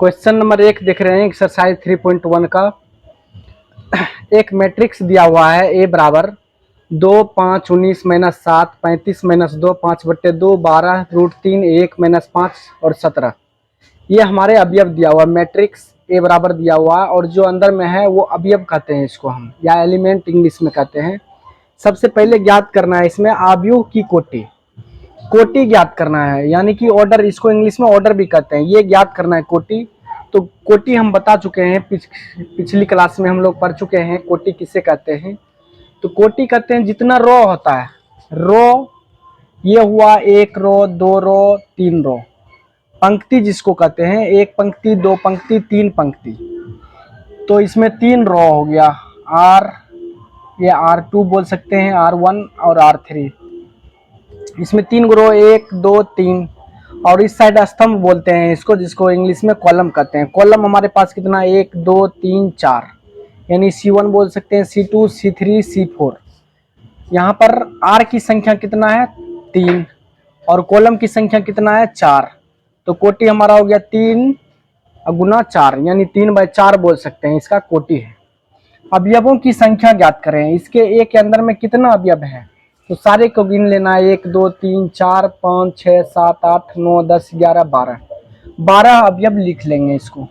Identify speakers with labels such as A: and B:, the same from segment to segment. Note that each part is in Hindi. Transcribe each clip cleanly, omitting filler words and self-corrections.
A: क्वेश्चन नंबर 1 देख रहे हैं एक्सरसाइज 3.1 का। एक मैट्रिक्स दिया हुआ है ए बराबर 2 5 19 माइनस 7 35 माइनस 2 5/2 12 √3 1 माइनस 5 और 17। ये हमारे अवयव दिया हुआ मैट्रिक्स ए बराबर दिया हुआ है और जो अंदर में है वो अवयव कहते हैं इसको हम, या एलिमेंट इंग्लिश में कहते हैं। सबसे पहले ज्ञात करना है इसमें अवयव की कोटि। कोटि ज्ञात करना है, यानी कि ऑर्डर, इसको इंग्लिश में ऑर्डर भी कहते हैं। ये ज्ञात करना है कोटि। तो कोटि हम बता चुके हैं, पिछली क्लास में हम लोग पढ़ चुके हैं कोटि किसे कहते हैं। तो कोटि कहते हैं जितना रो होता है। रो ये हुआ 1 रो 2 रो 3 रो। पंक्ति जिसको कहते हैं 1 पंक्ति 2 पंक्ति 3 पंक्ति। तो इसमें 3 रो हो गया, R, ये R2 बोल सकते हैं, R1 और R3। इसमें 3 रो 1 2 3 और इस साइड स्तंभ बोलते हैं इसको, जिसको इंग्लिश में कॉलम कहते हैं। कॉलम हमारे पास कितना 1 2 3 4, यानी C1 बोल सकते हैं, C2 C3 C4। यहाँ पर R की संख्या कितना है 3 और कॉलम की संख्या कितना है 4। तो कोटि हमारा हो गया 3 गुना 4, यानी 3/4 बोल सकते हैं, इसका कोटि है। अवयवों की संख्या ज्ञात करें। इसके एक के अंदर में कितना अवयव है, तो सारे को गिन लेना है। 1 2 3 4 5 6 7 8 9 10 11 12, 12 अवयव लिख लेंगे इसको।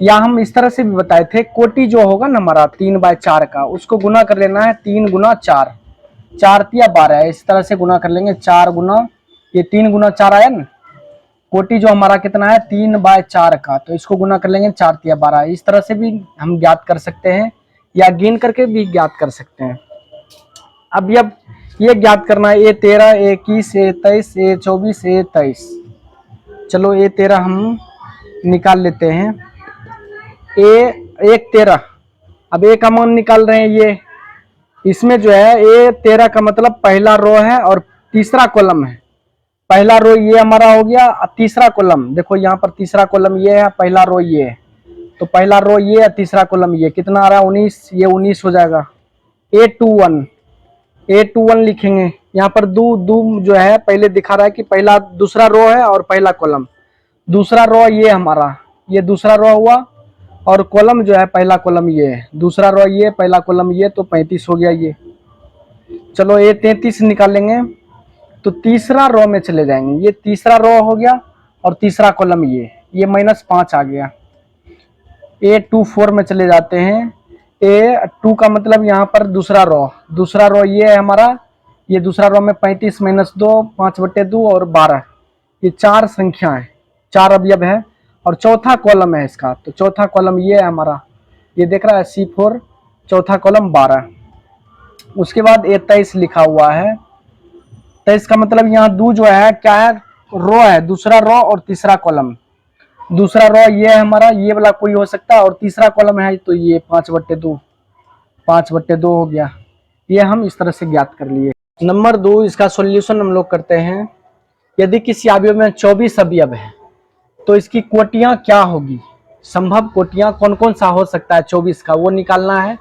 A: या हम इस तरह से भी बताए थे, कोटि जो होगा ना हमारा 3/4 का, उसको गुना कर लेना है 3 गुना 4, 4 तिया 12, इस तरह से गुना कर लेंगे। 4 गुना, ये 3 गुना 4 आया ना। कोटि जो हमारा कितना है 3/4 का, तो इसको गुना कर लेंगे 4 तिया 12। इस तरह से भी हम ज्ञात कर सकते हैं या गिन करके भी ज्ञात कर सकते हैं। अब ये ज्ञात करना है A13 A21 A23 A24 A23। चलो A13 हम निकाल लेते हैं। एक 13, अब A का मान निकाल रहे हैं। ये इसमें जो है A13 का मतलब पहला रो है और तीसरा कॉलम है। पहला रो ये हमारा हो गया, तीसरा कॉलम देखो यहाँ पर तीसरा कॉलम ये है, पहला रो ये है। तो पहला रो ये है, तीसरा कॉलम ये, कितना आ रहा है 19, ये 19 हो जाएगा। A21 लिखेंगे। यहाँ पर दो जो है पहले दिखा रहा है कि पहला दूसरा रो है और पहला कॉलम। दूसरा रो ये हमारा, ये दूसरा रो हुआ और कॉलम जो है पहला कॉलम ये है, दूसरा रो ये पहला कॉलम ये, तो 35 हो गया ये। चलो A33 निकालेंगे तो तीसरा रो में चले जाएंगे। ये तीसरा रो हो गया और तीसरा कॉलम ये -5 आ गया। A24 में चले जाते हैं। A2 का मतलब यहाँ पर दूसरा रो ये है हमारा। ये दूसरा रो में 35 - 2 5/2 और 12, ये 4 संख्या है, 4 अवयव है। और चौथा कॉलम है इसका, तो चौथा कॉलम ये है हमारा, ये देख रहा है C4, चौथा कॉलम 12। उसके बाद A23 लिखा हुआ है। 23 का मतलब यहाँ दो जो है क्या है, रो है, दूसरा रो और तीसरा कॉलम। दूसरा रो ये है हमारा, ये वाला कोई हो सकता है, और तीसरा कॉलम है तो ये 5/2 हो गया। ये हम इस तरह से ज्ञात कर लिए। नंबर 2, इसका सॉल्यूशन हम लोग करते हैं। यदि किसी अवयव में 24 अवयव है तो इसकी कोटियां क्या होगी, संभव कोटियां कौन कौन सा हो सकता है 24 का, वो निकालना है।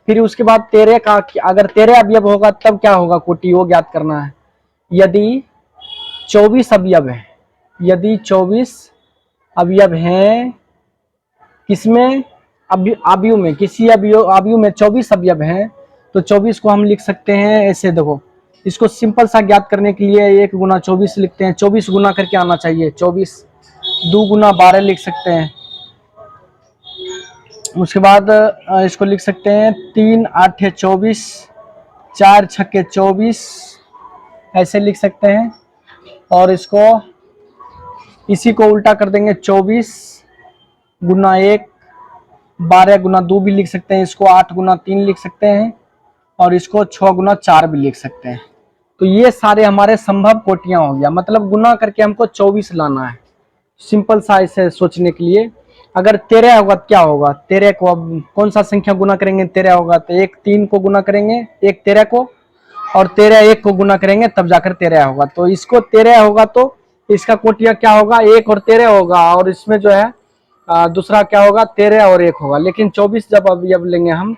A: फिर उसके बाद 13 का, अगर 13 अवयव होगा तब क्या होगा कोटि, वो ज्ञात करना है। यदि 24 अवयव है, यदि 24 अवयव हैं किसमें, अवयव में, किसी अवयव में 24 अवयव हैं, तो 24 को हम लिख सकते हैं ऐसे। देखो इसको सिंपल सा ज्ञात करने के लिए 1 गुना 24 लिखते हैं। 24 गुना करके आना चाहिए, 24 2 गुना 12 लिख सकते हैं। उसके बाद इसको लिख सकते हैं 3 8 24 4 6 24, ऐसे लिख सकते हैं। और इसको इसी को उल्टा कर देंगे, 24 गुना 1 12 गुना 2 भी लिख सकते हैं। इसको 8 गुना 3 लिख सकते हैं और इसको 6 गुना 4 भी लिख सकते हैं। तो ये सारे हमारे संभव कोटियां हो गया, मतलब गुना करके हमको 24 लाना है। सिंपल सा इसे सोचने के लिए। अगर 13 होगा तो क्या होगा, 13 को अब कौन सा संख्या गुना करेंगे, 13 होगा तो 1 3 को गुना करेंगे, 1 13 को, और 13 1 को गुना करेंगे तब जाकर 13 होगा। तो इसको 13 होगा तो इसका कोटिया क्या होगा, 1 और 13 होगा। और इसमें जो है दूसरा क्या होगा, 13 और 1 होगा। लेकिन 24 जब अब लेंगे हम,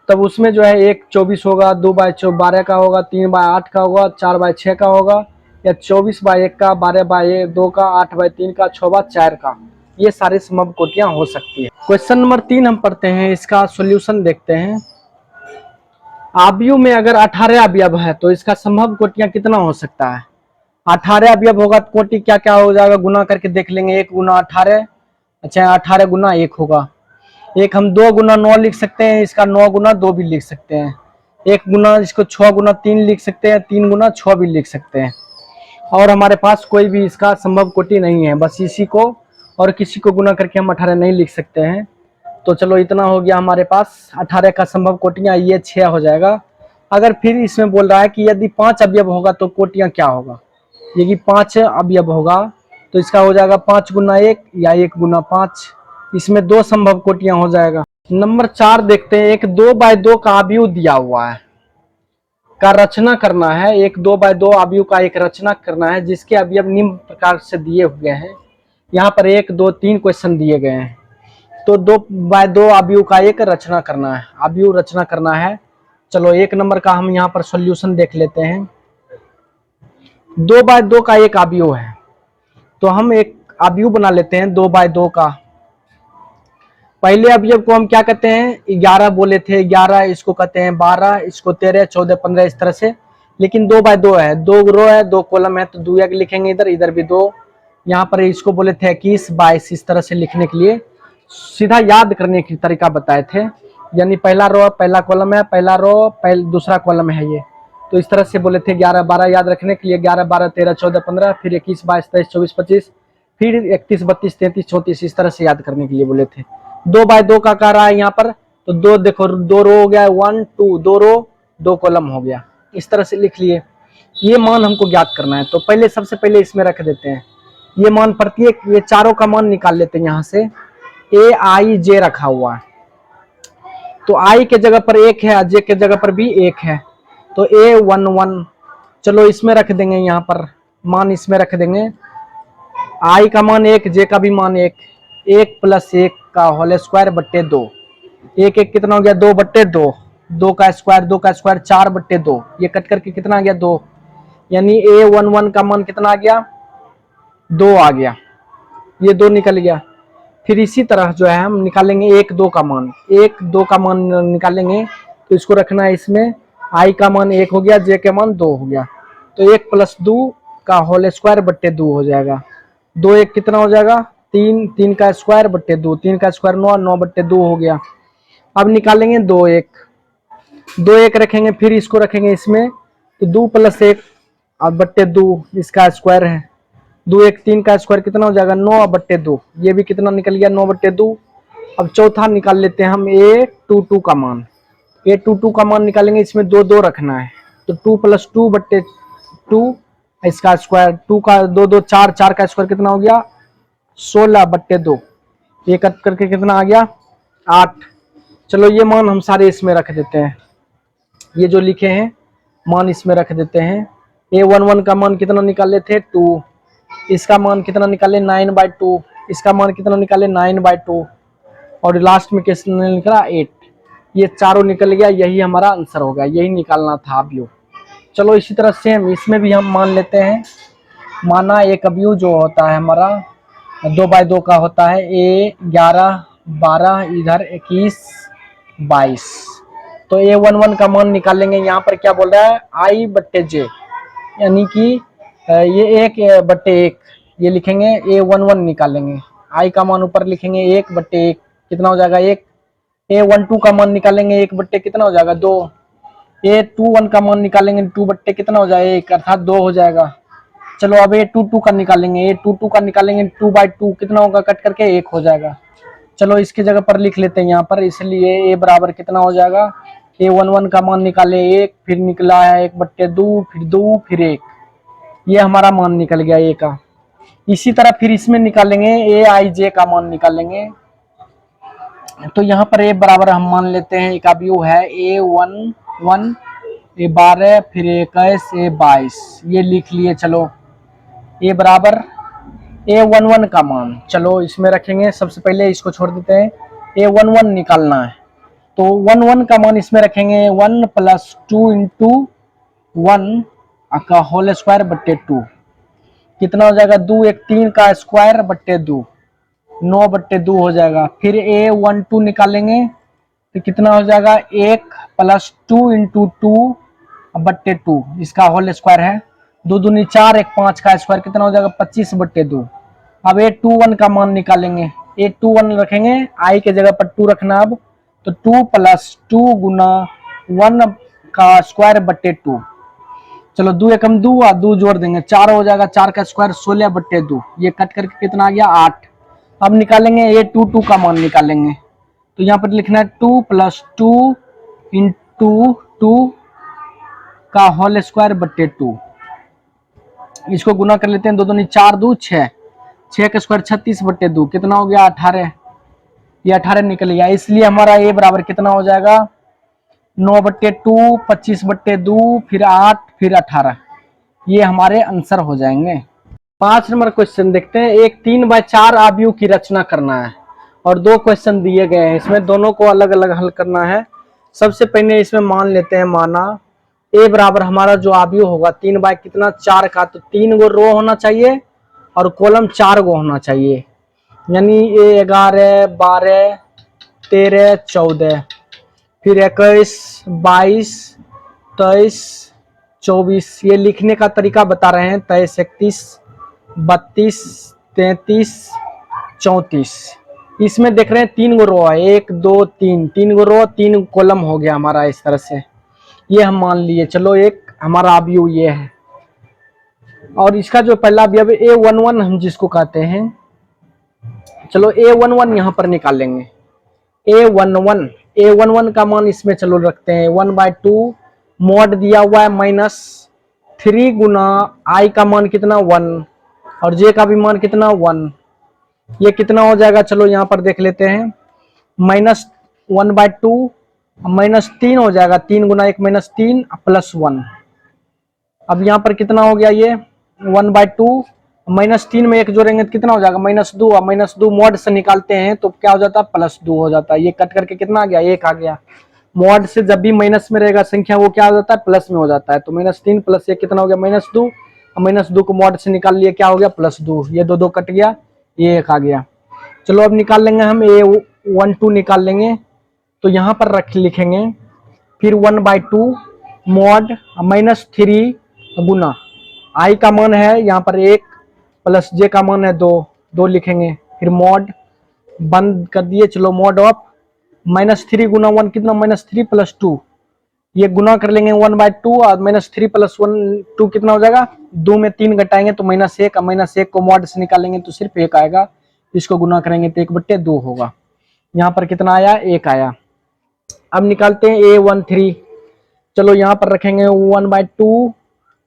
A: तब उसमें जो है 1 24 होगा, 2/12 का होगा, 3/8 का होगा, 4/6 का होगा, या 24/1 का, 12/2 का, 8/3 का, 6/4 का। ये सारे संभव कोटियां हो सकती है। क्वेश्चन नंबर 3 हम पढ़ते हैं, इसका सॉल्यूशन देखते हैं। अवयव में अगर 18 अवयव है तो इसका संभव कोटियां कितना हो सकता है। 18 अवयव होगा तो कोटि क्या क्या हो जाएगा, गुना करके देख लेंगे। 1 गुना 18, अच्छा 18 गुना 1 होगा। एक हम 2 गुना 9 लिख सकते हैं, इसका 9 गुना 2 भी लिख सकते हैं। 1 गुना इसको 6 गुना 3 लिख सकते हैं, 3 गुना 6 भी लिख सकते हैं। और हमारे पास कोई भी इसका संभव कोटि नहीं है, बस इसी को और किसी को गुना करके हम 18 नहीं लिख सकते हैं। तो चलो इतना हो गया हमारे पास 18 का संभव कोटियां, ये 6 हो जाएगा। अगर फिर इसमें बोल रहा है कि यदि 5 अवयव होगा तो कोटियां क्या होगा। यदि 5 अवयव होगा तो इसका हो जाएगा 5 गुना 1 या 1 गुना 5। इसमें 2 संभव कोटियां हो जाएगा। नंबर 4 देखते हैं। एक 2x2 का अवयव दिया हुआ है, का रचना करना है। एक 2x2 अवयव का एक रचना करना है, जिसके अवयव निम्न प्रकार से दिए हुए हैं। यहाँ पर 1 2 3 क्वेश्चन दिए गए हैं। तो 2x2 अवयव का एक रचना करना है, अवयव रचना करना है। चलो 1 नंबर का हम यहाँ पर सॉल्यूशन देख लेते हैं। 2x2 का एक अवयव है, तो हम एक अवयव बना लेते हैं 2x2 का। पहले अवयव को हम क्या कहते हैं, 11 बोले थे। 11 इसको कहते हैं 12, इसको 13 14 15 इस तरह से। लेकिन 2x2 है, 2 रो है 2 कॉलम है, तो 2 एक लिखेंगे इधर, इधर भी 2। यहाँ पर इसको बोले थे 21 22 इस तरह से लिखने के लिए सीधा याद करने की तरीका बताए थे। यानी पहला रो पहला कॉलम है, पहला रो दूसरा कॉलम है ये। तो इस तरह से बोले थे 11 12 याद रखने के लिए। 11 12 13 14 15, फिर 21 22 23 24 25, फिर 31 32 33 34 इस तरह से याद करने के लिए बोले थे। 2x2 का कह रहा है यहाँ पर, तो 2 देखो 2 रो हो गया 1 2, 2 रो 2 कॉलम हो गया, इस तरह से लिख लिए। ये मान हमको ज्ञात करना है, तो पहले सबसे पहले इसमें रख देते हैं। ये मान प्रत्येक, ये चारों का मान निकाल लेते हैं। यहाँ से ए आई जे रखा हुआ है, तो आई के जगह पर 1 है, जे के जगह पर भी 1 है, तो A11 चलो इसमें रख देंगे। यहाँ पर मान इसमें रख देंगे। आई का मान 1, जे का भी मान 1, 1 + 1 का होल स्क्वायर बट्टे 2। 1 1 कितना हो गया 2 बट्टे 2, 2 का स्क्वायर 2 का स्क्वायर 4 बट्टे 2, ये कट करके कितना आ गया 2। यानी A11 का मान कितना आ गया 2 आ गया, ये 2 निकल गया। फिर इसी तरह जो है हम निकालेंगे 1 2 का मान, 1 2 का मान निकालेंगे, तो इसको रखना है इसमें। आई का मान 1 हो गया, जे का मान 2 हो गया, तो 1 + 2 का होल स्क्वायर बट्टे 2 हो जाएगा। 2 1 कितना हो जाएगा 3, 3 का स्क्वायर बट्टे 2, 3 का स्क्वायर 9, 9 बट्टे 2 हो गया। अब निकालेंगे 2 1, 2 1 रखेंगे, फिर इसको रखेंगे इसमें, तो 2 + 1 अब बट्टे 2 इसका स्क्वायर है। 2 1 3 का स्क्वायर कितना हो जाएगा 9 बट्टे 2, ये भी कितना निकल गया 9 बट्टे 2। अब चौथा निकाल लेते हैं हम A22 का मान। A22 का मान निकालेंगे, इसमें 2 2 रखना है, तो 2 + 2 बट्टे 2 इसका स्क्वायर, 2 का 2 2 4, 4 का स्क्वायर कितना हो गया 16 बट्टे 2, ये कट करके कितना आ गया 8। चलो ये मान हम सारे इसमें रख देते हैं, ये जो लिखे हैं मान इसमें रख देते हैं। A11 का मान कितना निकाले थे 2, इसका मान कितना निकाले 9/2, इसका मान कितना निकाले 9/2, और लास्ट में किसने निकला 8। ये चारों निकल गया, यही हमारा आंसर हो गया, यही निकालना था अवयव। चलो इसी तरह सेम इसमें भी हम मान लेते हैं। माना एक अवयव जो होता है हमारा 2x2 का होता है, A 11 12 इधर 21 22, तो A11 का मान निकालेंगे। यहाँ पर क्या बोल रहा है I बट्टे J, यानी कि ये 1 बट्टे 1 ये लिखेंगे, A11 निकालेंगे। I का मान ऊपर लिखेंगे 1 बट्टे 1 कितना हो जाएगा 1। A12 का मान निकालेंगे 1 बट्टे कितना हो जाएगा 2। A21 का मान निकालेंगे 2 बट्टे कितना हो जाएगा 1, अर्थात 2 हो जाएगा। चलो अब A22 का निकालेंगे, A22 का निकालेंगे 2/2 कितना होगा कट करके 1 हो जाएगा। चलो इसकी जगह पर लिख लेते हैं यहाँ पर, इसलिए A बराबर कितना हो जाएगा A11 का मान निकाले 1, फिर निकला है 1 बट्टे 2, फिर 2 फिर 1, ये हमारा मान निकल गया A का। इसी तरह फिर इसमें निकालेंगे AIJ का मान निकालेंगे, तो यहाँ पर A बराबर हम मान लेते हैं एक अवयव है A11 A12 फिर 21 A22, ये लिख लिए। चलो A बराबर A11 का मान चलो इसमें रखेंगे, सबसे पहले इसको छोड़ देते हैं। A11 निकालना है, तो 11 का मान इसमें रखेंगे 1 + 2 × 1 का होल स्क्वायर बट्टे 2 कितना हो जाएगा 2 1 3 का स्क्वायर बट्टे 2, 9/2 हो जाएगा। फिर A12 निकालेंगे तो कितना हो जाएगा, 1 + 2 × 2/2, इसका होल स्क्वायर है। 2 दूनी 4, 1 5 का स्क्वायर कितना हो जाएगा, 25/2। अब A21 का मान निकालेंगे। A21 रखेंगे, I के जगह पर 2 रखना। अब तो 2 + 2 × 1 का स्क्वायर बट्टे 2। चलो 2 एकम 2 और 2 जोड़ देंगे, 4 हो जाएगा। 4 का स्क्वायर 16/2, ये कट करके कितना आ गया, 8। अब निकालेंगे A22 का मान निकालेंगे। तो यहाँ पर लिखना है 2 + 2 × 2 का होल स्क्वायर बट्टे 2। इसको गुना कर लेते हैं, 2 दूनी 4, 2 6, 6 का स्क्वायर 36/2 कितना हो गया, 18। ये 18 निकल गया, इसलिए हमारा A बराबर कितना हो जाएगा, 9/2, 25/2, फिर 8, फिर 18। ये हमारे आंसर हो जाएंगे। 5 नंबर क्वेश्चन देखते हैं। एक 3/4 आव्यूह की रचना करना है और 2 क्वेश्चन दिए गए हैं, इसमें दोनों को अलग अलग हल करना है। सबसे पहले इसमें मान लेते हैं, माना A बराबर हमारा जो आव्यूह होगा 3/4 का, तो 3 गो रो होना चाहिए और कॉलम 4 गो होना चाहिए। यानी A 11, 12, 13, 14, फिर 21, 22, 23, 24। ये लिखने का तरीका बता रहे हैं, 23, 31, 32, 33, 34। इसमें देख रहे हैं 3 गो रो है, 1 2 3, 3 गो रो 3 कॉलम हो गया हमारा। इस तरह से ये हम मान लिए। चलो एक हमारा आव्यूह ये है, और इसका जो पहला अवयव A11 हम जिसको कहते हैं, चलो A11 यहाँ पर निकालेंगे। A11 का मान इसमें चलो रखते हैं 1/2, मॉड दिया हुआ है -3 गुना I का मान कितना 1 और J का भी मान कितना 1। ये कितना हो जाएगा, चलो यहाँ पर देख लेते हैं, -1/2 -3 हो जाएगा, 3 गुना 1 -3 +1। अब यहाँ पर कितना हो गया, ये 1/2 -3 में 1 जोड़ेंगे तो कितना हो जाएगा, -2, और -2 मॉड से निकालते हैं तो क्या हो जाता है, +2 हो जाता है। ये कट करके कितना आ गया, 1 आ गया। मॉड से जब भी माइनस में रहेगा संख्या वो क्या हो जाता है, प्लस में हो जाता है। तो -3 + 1 कितना हो गया, -2, और -2 को मॉड से निकाल लिए, क्या हो गया, +2। ये 2 कट गया, ये 1 आ गया। चलो अब निकाल लेंगे हम A12 निकाल लेंगे। तो यहाँ पर लिखेंगे फिर 1/2 मॉड -3 गुना I का मान है यहाँ पर 1 प्लस J का मान है 2, 2 लिखेंगे। फिर मॉड बंद कर दिए। चलो मॉड ऑफ -3 गुना 1 कितना, -3 + 2, ये गुना कर लेंगे 1/2 और -3 + 1 2 कितना हो जाएगा, 2 में 3 घटाएंगे तो -1, और -1 को मॉड से निकालेंगे तो सिर्फ 1 आएगा। इसको गुना करेंगे तो 1/2 होगा। यहाँ पर कितना आया, 1 आया। अब निकालते हैं A13। चलो यहाँ पर रखेंगे 1/2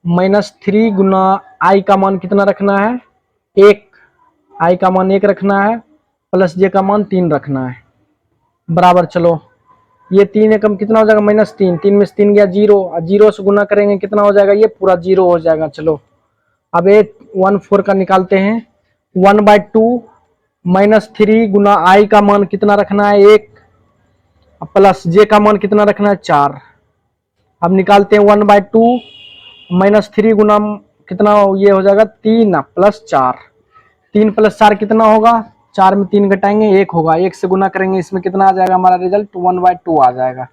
A: -3 गुना I का मान कितना रखना है, 1, I का मान 1 रखना है, प्लस J का मान 3 रखना है, बराबर। चलो ये 3 एकम कितना हो जाएगा, -3, 3 में से 3 गया 0, और 0 से गुना करेंगे कितना हो जाएगा, ये पूरा 0 हो जाएगा। चलो अब A14 का निकालते हैं। 1/2 -3 गुना I का मान कितना रखना है, 1, प्लस J का मान कितना रखना है, 4। अब निकालते हैं 1/2 -3 गुना कितना, ये हो जाएगा 3 + 4, 3 + 4 कितना होगा, 4 में 3 घटाएंगे 1 होगा, 1 से गुना करेंगे, इसमें कितना आ जाएगा हमारा रिजल्ट, 1/2 आ जाएगा।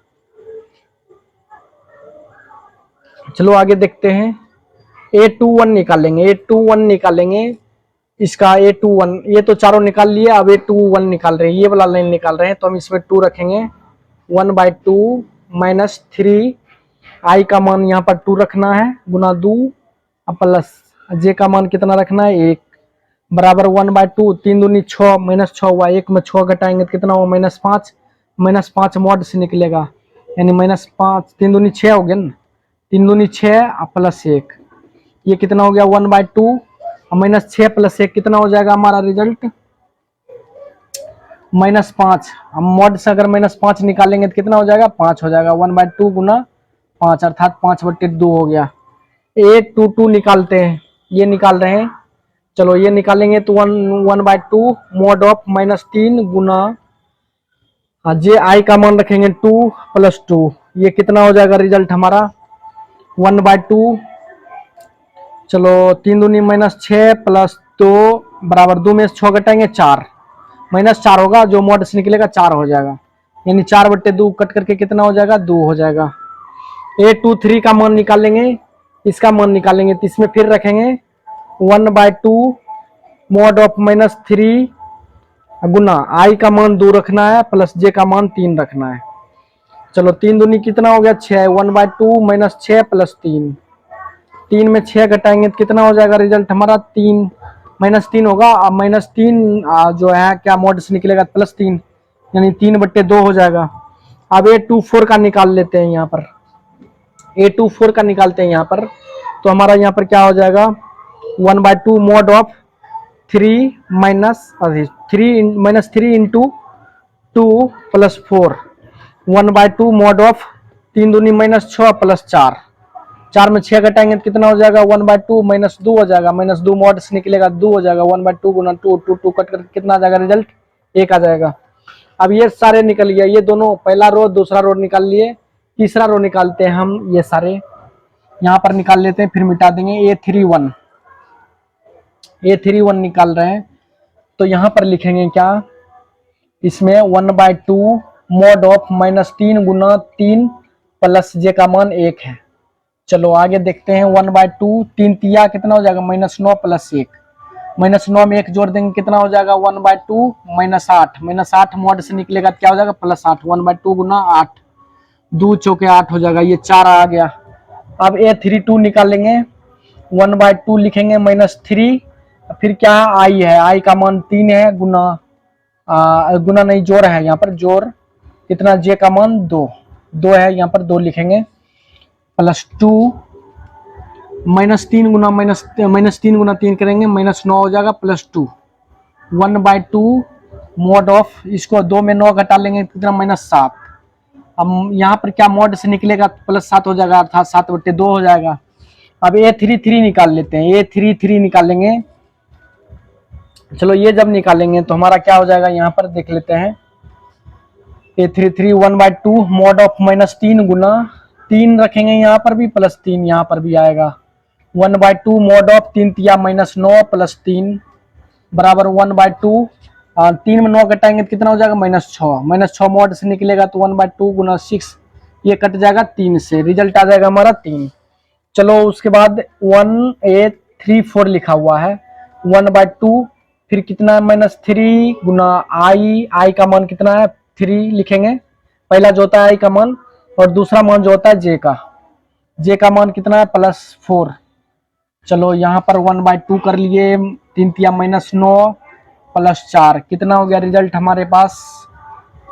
A: चलो आगे देखते हैं। A21 निकालेंगे। A21 निकालेंगे, इसका A21 ये तो चारों निकाल लिए। अब A21 निकाल रहे हैं, ये वाला लाइन निकाल रहे हैं, तो हम इसमें 2 रखेंगे। 1/2 -3 I का मान यहाँ पर 2 रखना है, गुना 2, प्लस J का मान कितना रखना है, 1, बराबर 1/2। 3 दूनी 6, -6 हुआ, 1 में 6 घटाएंगे तो कितना हुआ, -5, -5 मॉड से निकलेगा, यानी -5, 3 दूनी 6 हो गया ना, 3 दूनी 6 प्लस 1, ये कितना हो गया 1/2, -6 + 1 कितना हो जाएगा हमारा रिजल्ट, -5। हम मॉड से अगर -5 निकालेंगे तो कितना हो जाएगा, 5 हो जाएगा। 1/2 गुना 5 अर्थात 5/2 हो गया। A22 निकालते हैं, ये निकाल रहे हैं। चलो ये निकालेंगे तो 1/2 mod of -3 Guna J I का मान रखेंगे 2 + 2, ये कितना हो जाएगा रिजल्ट हमारा 1/2। चलो 3 दूनी -6 + 2 बराबर 2 में से 6 घटाएंगे 4, -4 होगा, जो मॉड से निकलेगा 4 हो जाएगा, यानी 4/2 कट करके कितना हो जाएगा, 2 हो जाएगा। A23 का मान निकालेंगे, इसका मान निकालेंगे, तो इसमें फिर रखेंगे 1/2 मॉड ऑफ -3 गुना आई का मान 2 रखना है प्लस जे का मान 3 रखना है। चलो 3 दूनी कितना हो गया, 6, 1/2 -6 प्लस 3, 3 में 6 घटाएंगे तो कितना हो जाएगा, रिजल्ट हमारा 3 -3 होगा। अब -3 जो है क्या मॉड से निकलेगा, +3, यानी 3/2 हो जाएगा। अब A24 का निकाल लेते हैं, यहाँ पर A24 का निकालते हैं यहाँ पर, तो हमारा यहाँ पर क्या हो जाएगा, 1/2 mod of 3 -3 into 2 plus 4, 1/2 mod of 3 दूनी -6 प्लस 4, 4 में 6 घटाएंगे तो कितना हो जाएगा, 1/2 -2 हो जाएगा, -2 मॉड से निकलेगा 2 हो जाएगा, 1/2 गुना 2, 2 कट करके कितना आ जाएगा, रिजल्ट 1 आ जाएगा। अब ये सारे निकल गया, ये दोनों पहला रो दूसरा रो निकाल लिए, तीसरा रो निकालते हैं हम, ये सारे यहाँ पर निकाल लेते हैं, फिर मिटा देंगे। A31 निकाल रहे हैं, तो यहाँ पर लिखेंगे क्या, इसमें 1/2 मॉड ऑफ -3 गुना 3 प्लस जे का मान 1 है। चलो आगे देखते हैं, 1/2 3 तिया कितना हो जाएगा, -9 प्लस 1, -9 में 1 जोड़ देंगे कितना हो जाएगा, 1/2 -8, -8 मॉड से निकलेगा क्या हो जाएगा, +8, 1/2 गुना 8, 2 चौके 8 हो जाएगा, ये 4 आ गया। अब A32 निकालेंगे, 1/2 लिखेंगे -3, फिर क्या है, आई है, आई का मान 3 है, गुना गुना नहीं जोड़ है, यहाँ पर जोड़ कितना, जे का मान 2 है, यहाँ पर 2 लिखेंगे, +2 -3 गुना 3 करेंगे, -9 हो जाएगा, +2 1/2 मॉड ऑफ, इसको 2 में 9 घटा लेंगे कितना, -7। अब यहाँ पर क्या मॉड से निकलेगा, +7 हो जाएगा, अर्थात 7/2 हो जाएगा। अब A33 निकाल लेते हैं, A33 निकालेंगे। चलो ये जब निकालेंगे तो हमारा क्या हो जाएगा, यहाँ पर देख लेते हैं। A33 1/2 मॉड ऑफ -3 गुना 3 रखेंगे, यहाँ पर भी +3 यहाँ पर भी आएगा, 1/2 मॉड ऑफ 3 तिया -9 प्लस 3 बराबर 1/2, 3 में 9 घटाएंगे तो कितना हो जाएगा, -6 मॉड से निकलेगा तो 1/2 गुना 6, ये कट जाएगा 3 से, रिजल्ट आ जाएगा हमारा 3। चलो उसके बाद 1A34 लिखा हुआ है, 1/2 फिर कितना है, -3 गुना आई का मान कितना है, 3 लिखेंगे, पहला जो होता है आई का मान, और दूसरा मान जो होता है जे का मान कितना है, +4। चलो यहाँ पर 1/2 कर लिए, 3 तिया -9 प्लस 4 कितना हो गया, रिजल्ट हमारे पास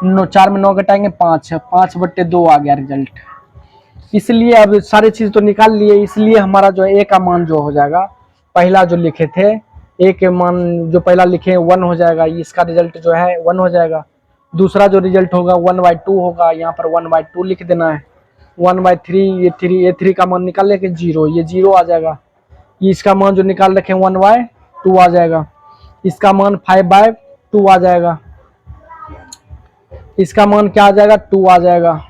A: 4 में 9 घटाएंगे 5, 5/2 आ गया रिजल्ट। इसलिए अब सारी चीज तो निकाल लिए, इसलिए हमारा जो ए का मान जो हो जाएगा, पहला जो लिखे थे ए के मान जो पहला लिखे 1 हो जाएगा, इसका रिजल्ट जो है 1 हो जाएगा। दूसरा जो रिजल्ट होगा 1/2 होगा, यहाँ पर 1/2 लिख देना है। 1/3 A3 का मान निकाल लेके 0, ये 0 आ जाएगा। इसका मान जो निकाल रखे 1/2 आ जाएगा, इसका मान 5/2 आ जाएगा, इसका मान क्या आ जाएगा, 2 आ जाएगा।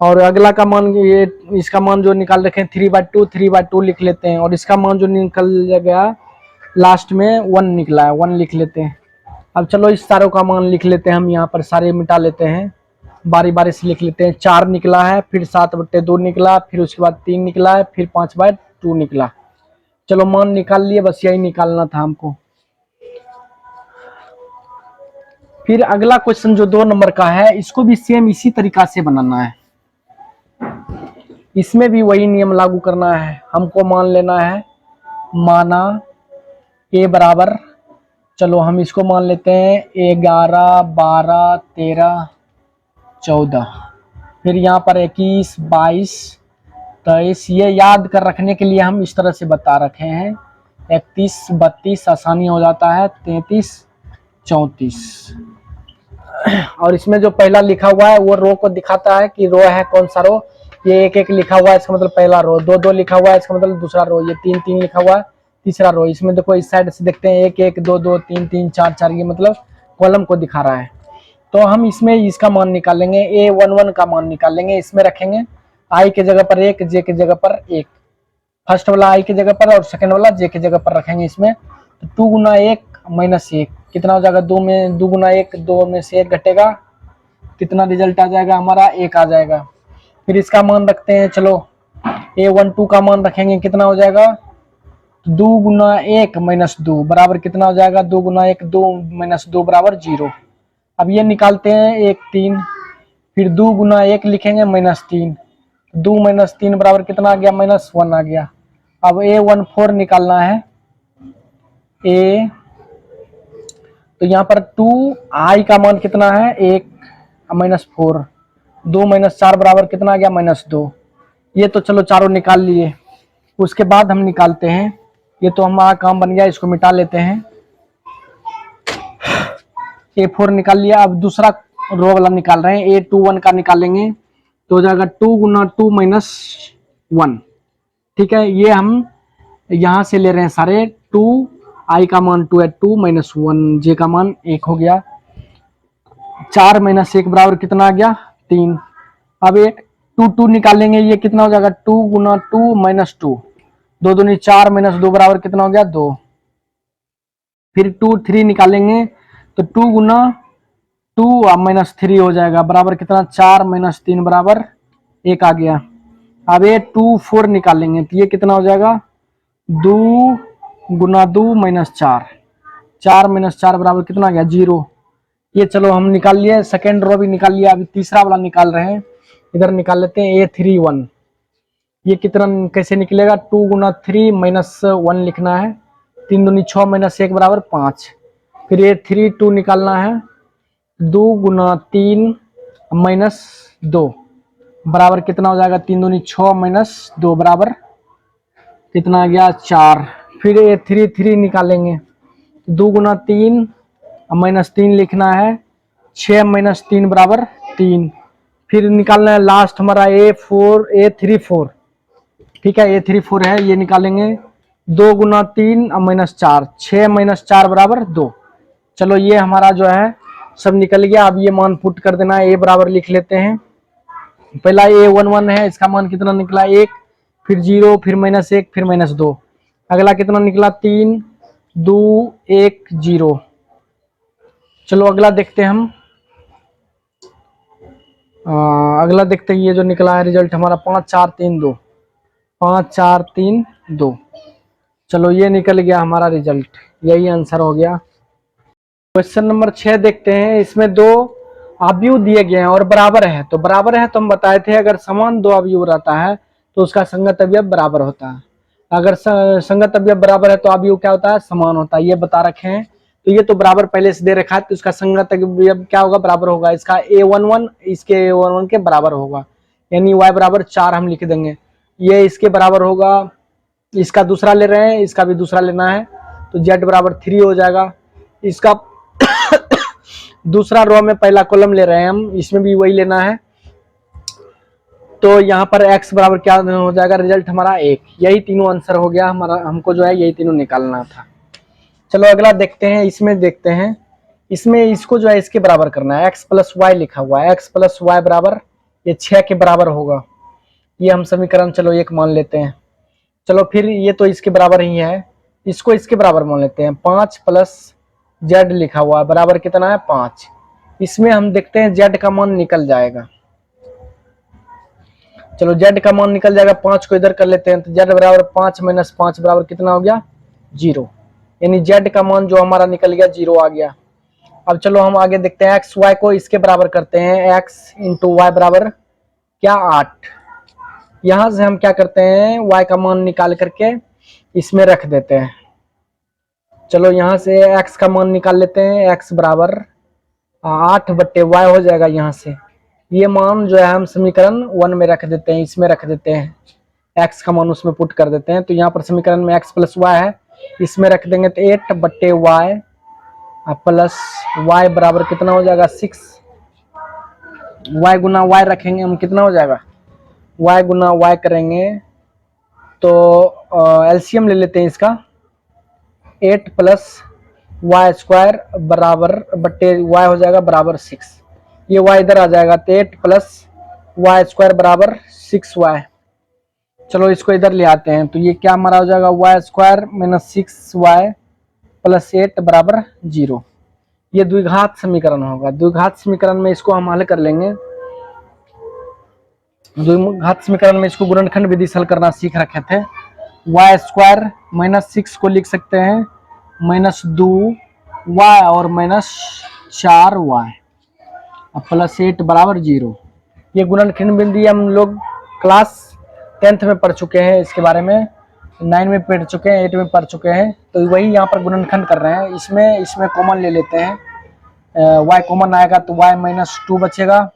A: और अगला का मान ये, इसका मान जो निकाल रखे 3/2 लिख लेते हैं, और इसका मान जो निकल गया लास्ट में 1 निकला है, 1 लिख लेते हैं। अब चलो इस सारों का मान लिख लेते हैं, हम यहाँ पर सारे मिटा लेते हैं, बारी बारी से लिख लेते हैं। 4 निकला है, फिर 7/2 निकला, फिर उसके बाद 3 निकला है, फिर 5/2 निकला। चलो मान निकाल लिए, बस यही निकालना था हमको। फिर अगला क्वेश्चन जो 2 नंबर का है, इसको भी सेम इसी तरीका से बनाना है, इसमें भी वही नियम लागू करना है। हमको मान लेना है, माना ए बराबर, चलो हम इसको मान लेते हैं 11, 12, 13, 14, फिर यहाँ पर 21, 22, 23, ये याद कर रखने के लिए हम इस तरह से बता रखे हैं। 31, 32 आसानी हो जाता है, 33, 34। और इसमें जो पहला लिखा हुआ है वो रो को दिखाता है कि रो है कौन सा रो, ये 1-1 लिखा हुआ है, इसका मतलब पहला रो, 2-2 लिखा हुआ है, इसका मतलब दूसरा रो, ये 3-3 लिखा हुआ है, तीसरा रो। इसमें देखो इस साइड से देखते हैं 1-1, 2-2, 3-3, 4-4, ये मतलब कॉलम को दिखा रहा है। तो हम इसमें इसका मान निकालेंगे, A11 का मान निकालेंगे, इसमें रखेंगे आई के जगह पर 1, जे के जगह पर 1, फर्स्ट वाला आई की जगह पर और सेकंड वाला जे की जगह पर रखेंगे। इसमें तो 2 गुना 1 -1 कितना हो जाएगा, 2 में 2 गुना 1, 2 में से 1 घटेगा, कितना रिजल्ट आ जाएगा हमारा, 1 आ जाएगा। फिर इसका मान रखते हैं, चलो A12 का मान रखेंगे, कितना हो जाएगा, 2 गुना 1 माइनस 2 बराबर कितना हो जाएगा, 2 गुना 1 2 माइनस 2 बराबर 0। अब ये निकालते हैं 1 3, फिर 2 गुना 1 लिखेंगे माइनस 3, 2 माइनस 3 बराबर कितना आ गया, माइनस 1 आ गया। अब A14 निकालना है, ए तो यहाँ पर 2i का मान कितना है, 1 माइनस 4, 2 माइनस 4 बराबर कितना आ गया, माइनस 2। ये तो चलो चारों निकाल लिए। उसके बाद हम निकालते हैं, ये तो हमारा काम बन गया, इसको मिटा लेते हैं। A4 निकाल लिया। अब दूसरा रो वाला निकाल रहे हैं, A21 का निकालेंगे तो हो जाएगा 2 गुना 2 माइनस 1। ठीक है, ये हम यहां से ले रहे हैं सारे। 2i का मान 2 है, 2 माइनस 1, j का मान 1 हो गया। 4 माइनस 1 बराबर कितना आ गया, 3। अब ये 2 2 निकालेंगे, ये कितना हो जाएगा, 2 गुना 2 माइनस 2, 2 दूनी 4 माइनस 2 बराबर कितना हो गया, 2। फिर 2 3 निकालेंगे तो 2 गुना 2 माइनस 3 हो जाएगा, बराबर कितना, 4 माइनस 3 बराबर 1 आ गया। अब ये 2 4 निकालेंगे तो ये कितना हो जाएगा, 2 गुना 2 माइनस 4, 4 माइनस 4 बराबर कितना आ गया, 0। ये चलो हम निकाल लिए, सेकेंड रो भी निकाल लिया। अभी तीसरा वाला निकाल रहे हैं, इधर निकाल लेते हैं A31। ये कितना कैसे निकलेगा, 2 गुना 3 माइनस 1 लिखना है, 3 दूनी 6 माइनस 1 बराबर 5। फिर A32 निकालना है, 2 गुना 3 माइनस 2 बराबर कितना हो जाएगा, 3 दूनी 6 माइनस 2 बराबर कितना आ गया, 4। फिर A33 निकालेंगे, 2 गुना 3 माइनस 3 लिखना है, 6 माइनस 3 बराबर 3। फिर निकालना है लास्ट हमारा A34। ठीक है, A34 है, ये निकालेंगे, 2 गुना 3 माइनस 4, 6 माइनस 4 बराबर 2। चलो ये हमारा जो है सब निकल गया। अब ये मान पुट कर देना है, A बराबर लिख लेते हैं। पहला A11 है, इसका मान कितना निकला, 1, फिर 0, फिर माइनस 1, फिर माइनस 2। अगला कितना निकला, 3 2 1 0। चलो अगला देखते हैं हम। अगला देखते हैं, ये जो निकला है रिजल्ट हमारा 5 4 3 2, 5 4 3 2। चलो ये निकल गया हमारा रिजल्ट, यही आंसर हो गया। क्वेश्चन नंबर 6 देखते हैं। इसमें दो अवयव दिए गए हैं और बराबर है। तो बराबर है तो हम बताए थे, अगर समान दो अवयव रहता है तो उसका संगत अवयव बराबर होता है। अगर संगत अवयव बराबर है तो अवयव क्या होता है, समान होता है। ये बता रखे हैं। तो ये तो बराबर पहले से दे रखा है, तो इसका संगत अवयव क्या होगा, बराबर होगा। इसका A11 इसके A11 के बराबर होगा, यानी y बराबर 4 हम लिख देंगे। ये इसके बराबर होगा, इसका दूसरा ले रहे हैं, इसका भी दूसरा लेना है, तो z बराबर 3 हो जाएगा। इसका दूसरा रो में पहला कॉलम ले रहे हैं हम, इसमें भी वही लेना है, तो यहाँ पर x बराबर क्या हो जाएगा, रिजल्ट हमारा 1। यही तीनों आंसर हो गया हमारा, हमको जो है यही तीनों निकालना था। चलो अगला देखते हैं। इसमें देखते हैं, इसमें इसको जो है इसके बराबर करना है, x प्लस वाई लिखा हुआ है, x प्लस वाई बराबर ये 6 के बराबर होगा। ये हम समीकरण चलो 1 मान लेते हैं। चलो फिर ये तो इसके बराबर ही है, इसको इसके बराबर मान लेते हैं। 5 प्लस जेड लिखा हुआ है, बराबर कितना है, 5। इसमें हम देखते हैं जेड का मान निकल जाएगा। चलो जेड का मान निकल जाएगा, 5 को इधर कर लेते हैं, तो जेड बराबर 5 माइनस 5 बराबर कितना हो गया, 0। यानी जेड का मान जो हमारा निकल गया 0 आ गया। अब चलो हम आगे देखते हैं, एक्स वाई को इसके बराबर करते हैं। एक्स इंटू वाई बराबर क्या, 8। यहां से हम क्या करते हैं, y का मान निकाल करके इसमें रख देते हैं। चलो यहां से x का मान निकाल लेते हैं, x बराबर 8 बट्टे y हो जाएगा। यहाँ से ये मान जो है हम समीकरण 1 में रख देते हैं, इसमें रख देते हैं, x का मान उसमें पुट कर देते हैं। तो यहाँ पर समीकरण में x प्लस वाई है, इसमें रख देंगे तो 8 बट्टे वाई प्लस y बराबर कितना हो जाएगा, 6। y गुना y रखेंगे हम, कितना हो जाएगा, y गुना y करेंगे तो एलसीएम ले लेते हैं इसका। 8 प्लस वाई स्क्वायर बराबर बट्टे y हो जाएगा बराबर 6। ये y इधर आ जाएगा, तो 8 प्लस वाई स्क्वायर बराबर 6y। चलो इसको इधर ले आते हैं, तो ये क्या हमारा हो जाएगा, Y square minus 6y plus 8 बराबर 0। ये द्विघात समीकरण होगा। द्विघात समीकरण में इसको हम हल कर लेंगे। द्विघात समीकरण में इसको गुणनखंड विधि से हल करना सीख रखे थे। वाई स्क्वायर -6 को लिख सकते हैं -2y और -4y +8 बराबर 0। ये गुणनखंड विधि हम लोग क्लास 10th में पढ़ चुके हैं, इसके बारे में 9 में पढ़ चुके हैं, 8 में पढ़ चुके हैं। तो वही यहाँ पर गुणनखंड कर रहे हैं। इसमें कॉमन ले लेते हैं, y कॉमन आएगा तो y -2 बचेगा।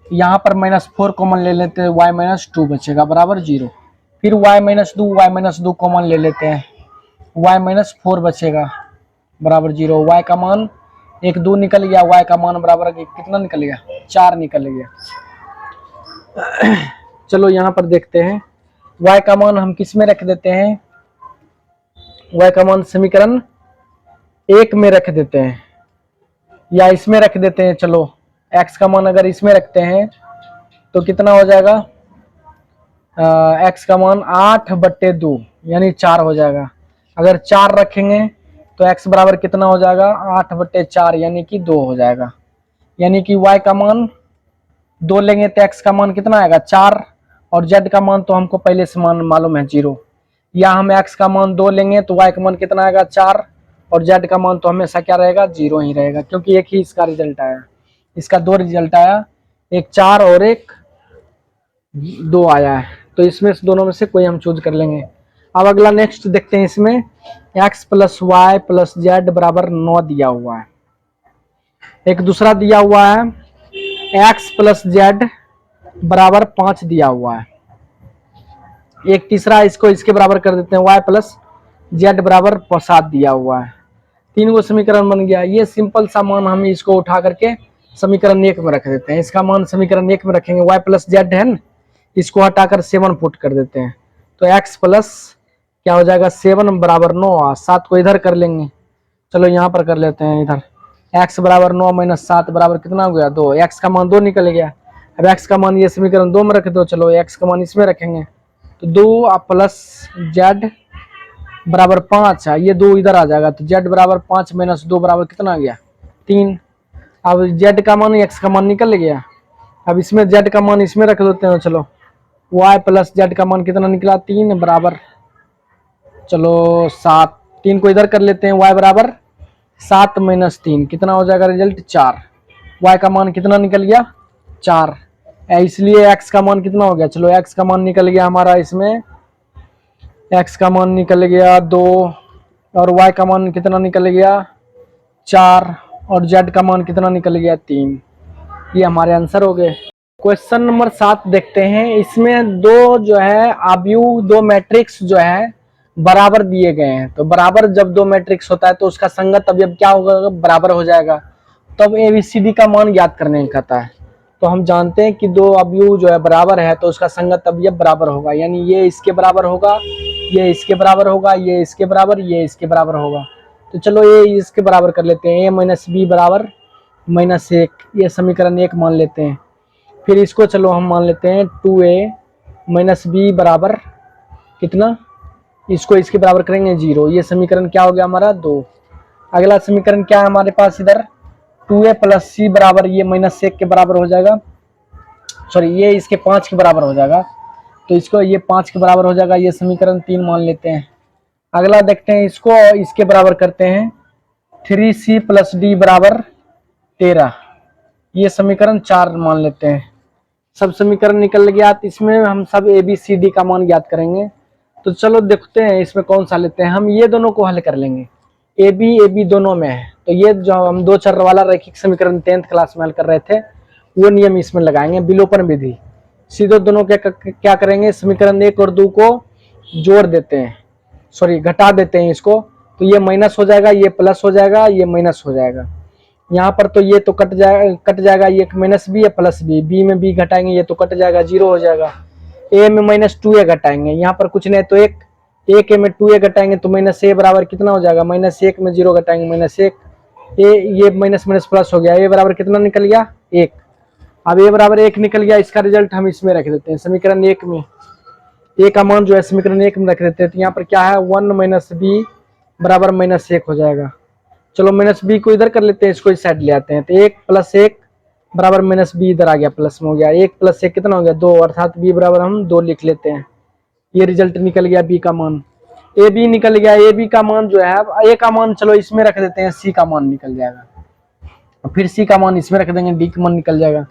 A: यहाँ पर -4 कॉमन ले लेते हैं, y -2 बचेगा बराबर 0। फिर y -2 कॉमन ले लेते हैं, y -4 बचेगा बराबर 0। y का मान 1 2 निकल गया, y का मान बराबर कितना निकल गया, 4 निकल गया। चलो यहाँ पर देखते हैं, y का मान हम किस में रख देते हैं, y का मान समीकरण 1 में रख देते हैं या इसमें रख देते हैं। चलो x का मान अगर इसमें रखते हैं तो कितना हो जाएगा, x का मान 8/2 यानी 4 हो जाएगा। अगर 4 रखेंगे तो x बराबर कितना हो जाएगा, 8/4 यानी कि 2 हो जाएगा। यानी कि y का मान 2 लेंगे तो x का मान कितना आएगा, 4, और z का मान तो हमको पहले से मान मालूम है 0। या हम x का मान 2 लेंगे तो y का मान कितना आएगा, 4, और z का मान तो हमेशा क्या रहेगा, 0 ही रहेगा, क्योंकि एक ही इसका रिजल्ट आया। इसका 2 रिजल्ट आया, एक 4 और एक 2 आया है। तो इसमें से दोनों में से कोई हम चूज कर लेंगे। अब अगला नेक्स्ट देखते हैं। इसमें x + y + z बराबर 9 दिया हुआ है। एक दूसरा दिया हुआ है x + z बराबर 5 दिया हुआ है। एक तीसरा इसको इसके बराबर कर देते हैं, y + z बराबर 7 दिया हुआ है। 3 गो समीकरण बन गया। ये सिंपल सा मान हम इसको उठा करके समीकरण 1 में रख देते हैं। इसका मान समीकरण 1 में रखेंगे, y + z है ना, इसको हटाकर 7 पुट कर देते हैं। तो x प्लस क्या हो जाएगा, 7 बराबर 9, 7 को इधर कर लेंगे। चलो यहाँ पर कर लेते हैं इधर, x बराबर 9 - 7 बराबर कितना हो गया, 2। x का मान 2 निकल गया। अब x का मान ये समीकरण 2 में रख दो। चलो x का मान इसमें रखेंगे तो 2 + z बराबर 5 है, ये 2 इधर आ जाएगा तो z बराबर 5 - 2 बराबर कितना आ गया, 3। अब z का मान x का मान निकल गया। अब इसमें z का मान इसमें रख देते हैं। चलो y + z का मान कितना निकला, 3 बराबर, चलो 7। 3 को इधर कर लेते हैं, y बराबर 7 - 3 कितना हो जाएगा रिजल्ट, 4। y का मान कितना निकल गया, 4। इसलिए x का मान कितना हो गया, चलो x का मान निकल गया हमारा, इसमें x का मान निकल गया 2 और y का मान कितना निकल गया, 4, और z का मान कितना निकल गया, 3। ये हमारे आंसर हो गए। क्वेश्चन नंबर 7 देखते हैं। इसमें दो जो है अवयव, दो मैट्रिक्स जो है बराबर दिए गए हैं। तो बराबर जब दो मैट्रिक्स होता है तो उसका संगत अवयव क्या होगा, बराबर हो जाएगा। तब ABCD का मान ज्ञात करने का कहता है। तो हम जानते हैं कि दो अवयव जो है बराबर है तो उसका संगत अवयव बराबर होगा, यानी ये इसके बराबर होगा, ये इसके बराबर होगा, ये इसके बराबर, ये इसके बराबर होगा। तो चलो ये इसके बराबर कर लेते हैं, a - b बराबर -1, ये समीकरण 1 मान लेते हैं। फिर इसको चलो हम मान लेते हैं 2a - b बराबर कितना, इसको इसके बराबर करेंगे 0। ये समीकरण क्या हो गया हमारा, 2। अगला समीकरण क्या है हमारे पास इधर, 2a + c बराबर ये -1 के बराबर हो जाएगा, सॉरी ये इसके 5 के बराबर हो जाएगा। तो इसको ये 5 के बराबर हो जाएगा, ये समीकरण 3 मान लेते हैं। अगला देखते हैं, इसको इसके बराबर करते हैं, 3c + d बराबर 13, ये समीकरण 4 मान लेते हैं। सब समीकरण निकल गया। तो इसमें हम सब ABCD का मान ज्ञात करेंगे। तो चलो देखते हैं इसमें कौन सा लेते हैं। हम ये दोनों को हल कर लेंगे, AB दोनों में है। तो ये जो हम 2 चर वाला रैखिक समीकरण 10th क्लास में हल कर रहे थे, वो नियम इसमें लगाएंगे, विलोपन विधि। सीधे दोनों क्या करेंगे, समीकरण 1 और 2 को जोड़ देते हैं, सॉरी घटा देते हैं इसको। तो ये माइनस हो जाएगा, ये प्लस हो जाएगा, ये माइनस हो जाएगा। यहाँ पर तो ये तो कट जाएगा, ये -b या +b, b में b घटाएंगे ये तो कट जाएगा, 0 हो जाएगा। a में -2a घटाएंगे, यहाँ पर कुछ नहीं तो एक a में 2a घटाएंगे तो -a बराबर कितना हो जाएगा, -1 में 0 घटाएंगे -1, ये माइनस माइनस प्लस हो गया, a बराबर कितना निकल गया, 1। अब a बराबर 1 निकल गया, इसका रिजल्ट हम इसमें रख देते हैं समीकरण 1 में। a का मान जो है समीकरण 1 में रख देते हैं। तो यहाँ पर क्या है, 1 - b बराबर -1 हो जाएगा। चलो माइनस बी को इधर कर लेते हैं, इसको इस साइड ले आते हैं। तो 1 + 1 बराबर माइनस बी इधर आ गया, प्लस में हो गया। 1 + 1 कितना हो गया 2, अर्थात बी बराबर हम 2 लिख लेते हैं। ये रिजल्ट निकल गया बी का मान। ए बी निकल गया। ए बी का मान जो है, ए का मान चलो इसमें रख देते हैं, सी का मान निकल जाएगा। फिर सी का मान इसमें रख देंगे, डी का मान निकल जाएगा।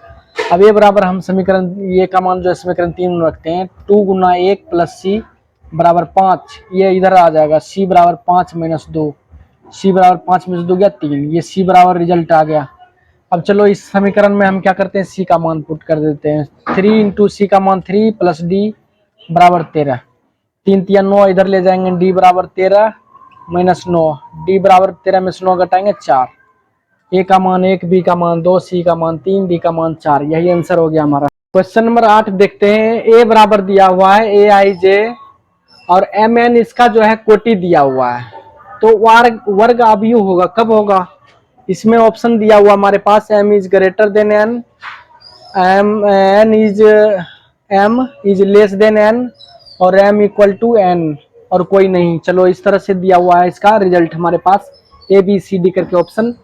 A: अब ये बराबर हम समीकरण, ये का मान जो है समीकरण 3 में रखते हैं। 2 × 1 + सी बराबर 5, ये इधर आ जाएगा। सी बराबर 5 - 2, सी बराबर 5 - 2 गया 3, ये सी बराबर रिजल्ट आ गया। अब चलो इस समीकरण में हम क्या करते हैं, सी का मान पुट कर देते हैं। 3 × सी का मान 3 + डी बराबर 13, 3 × 9 इधर ले जाएंगे, डी बराबर 13 - 9, डी बराबर 13 में से 9 घटाएंगे 4। ए का मान 1, बी का मान 2, सी का मान 3, डी का मान 4। यही आंसर हो गया हमारा। क्वेश्चन नंबर 8 देखते हैं। ए बराबर दिया हुआ है ए आई जे और एम एन इसका जो है कोटि दिया हुआ है, तो वर्ग अवयव होगा, कब होगा? इसमें ऑप्शन दिया हुआ हमारे पास, M is greater than N, N is less than N, और एम इक्वल टू एन, और कोई नहीं। चलो इस तरह से दिया हुआ है इसका रिजल्ट हमारे पास, ए बी सी डी करके ऑप्शन।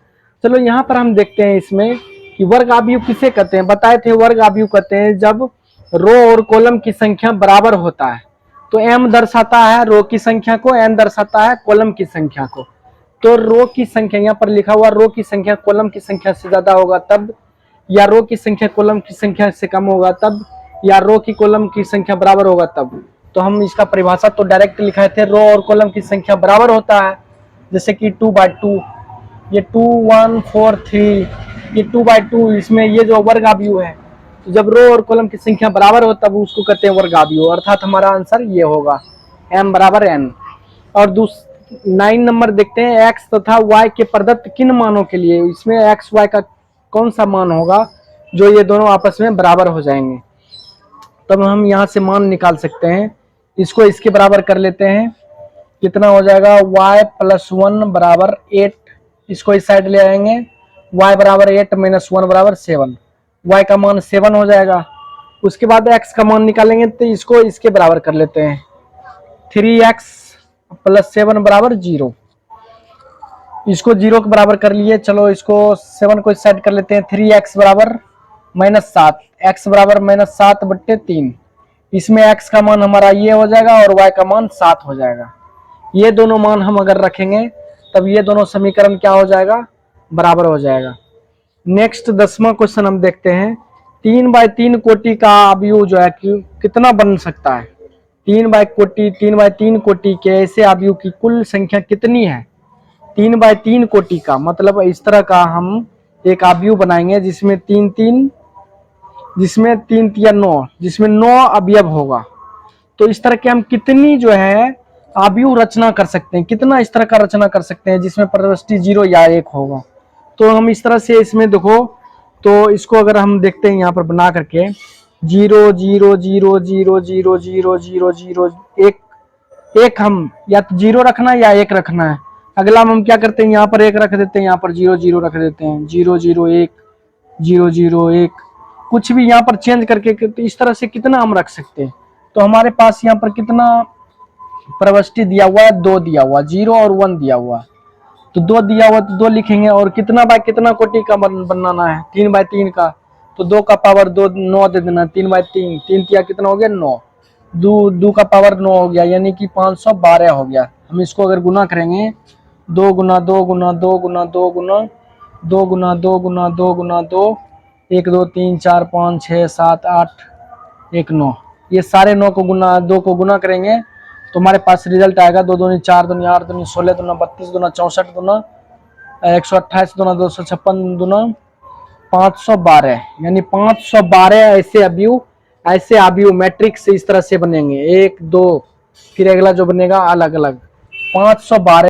A: चलो यहाँ पर हम देखते हैं इसमें कि वर्ग अवयव किसे कहते हैं। बताए थे वर्ग अवयव कहते हैं जब रो और कॉलम की संख्या बराबर होता है। तो एम दर्शाता है रो की संख्या को, एन दर्शाता है कॉलम की संख्या को। तो रो की संख्या यहाँ पर लिखा हुआ, रो की संख्या कॉलम की संख्या से ज्यादा होगा तब, या रो की संख्या कॉलम की संख्या से कम होगा तब, या रो की कॉलम की संख्या बराबर होगा तब। तो हम इसका परिभाषा तो डायरेक्ट लिखाए थे, रो और कॉलम की संख्या बराबर होता है, जैसे कि 2/2, ये 2 1 4 3, ये 2/2, इसमें ये जो वर्ग अवयव है, तो जब रो और कॉलम की संख्या बराबर हो तब उसको कहते हैं वर्ग अवयव, अर्थात हमारा आंसर ये होगा, m बराबर n। और 9 नंबर देखते हैं, x तथा y के प्रदत्त किन मानों के लिए, इसमें x y का कौन सा मान होगा जो ये दोनों आपस में बराबर हो जाएंगे, तब हम यहाँ से मान निकाल सकते हैं। इसको इसके बराबर कर लेते हैं, कितना हो जाएगा y + 1 बराबर 8, इसको इस साइड ले आएंगे, y बराबर 8 - 1 बराबर 7, y का मान 7 हो जाएगा। उसके बाद x का मान निकालेंगे, तो इसको इसके बराबर कर लेते हैं, 3x + 7 बराबर 0, इसको 0 के बराबर कर लिए। चलो इसको 7 को इस साइड कर लेते हैं, 3x बराबर -7, x बराबर -7/3, इसमें x का मान हमारा ये हो जाएगा और y का मान 7 हो जाएगा। ये दोनों मान हम अगर रखेंगे तब ये दोनों समीकरण क्या हो जाएगा, बराबर हो जाएगा। नेक्स्ट 10वां क्वेश्चन हम देखते हैं, 3/3 कोटि का अवयव जो है कितना बन सकता है। 3/3 कोटि के ऐसे अवयव की कुल संख्या कितनी है। 3/3 कोटि का मतलब इस तरह का हम एक अवयव बनाएंगे जिसमें 3 3 या 9, जिसमें 9 अवयव होगा। तो इस तरह के हम कितनी जो है अवयव रचना कर सकते हैं, कितना इस तरह का रचना कर सकते हैं जिसमें प्रविष्टि 0 या 1 होगा। तो हम इस तरह से इसमें देखो, तो इसको अगर हम देखते हैं यहाँ पर बना करके 0 0 0 0 0 0 0 0 1, हम या तो 0 रखना है या 1 रखना है। अगला हम क्या करते हैं, यहाँ पर 1 रख देते हैं, यहाँ पर 0 0 रख देते हैं, 0 0 1 0 0 1, कुछ भी यहाँ पर चेंज करके। तो इस तरह से कितना हम रख सकते हैं। तो हमारे पास यहाँ पर कितना प्रविष्टि दिया हुआ है, 2 दिया हुआ, 0 और 1 दिया हुआ। तो 2 दिया हुआ तो 2 लिखेंगे, और कितना बाय कितना कोटि का बनाना है, 3/3 का, तो 2 का पावर 2 9 दे देना, 3/3, 3 तिया कितना हो गया 9, 2 का पावर 9 हो गया, यानी कि 512 हो गया। हम इसको अगर गुना करेंगे, 2 × 2 × 2 × 2 × 2 × 2 × 2 × 2, 1 2 3 4 5 6 7 8 1 9, ये सारे 9 को गुना 2 को गुना करेंगे तो हमारे पास रिजल्ट आएगा 2 दूनी 4 दूनी 8 दूनी 16 दूना 32 दूना 64 दूना 128 दूना 256 दूना 512, यानी 512 ऐसे अवयव मैट्रिक्स इस तरह से बनेंगे, 1 2, फिर अगला जो बनेगा अलग अलग 512।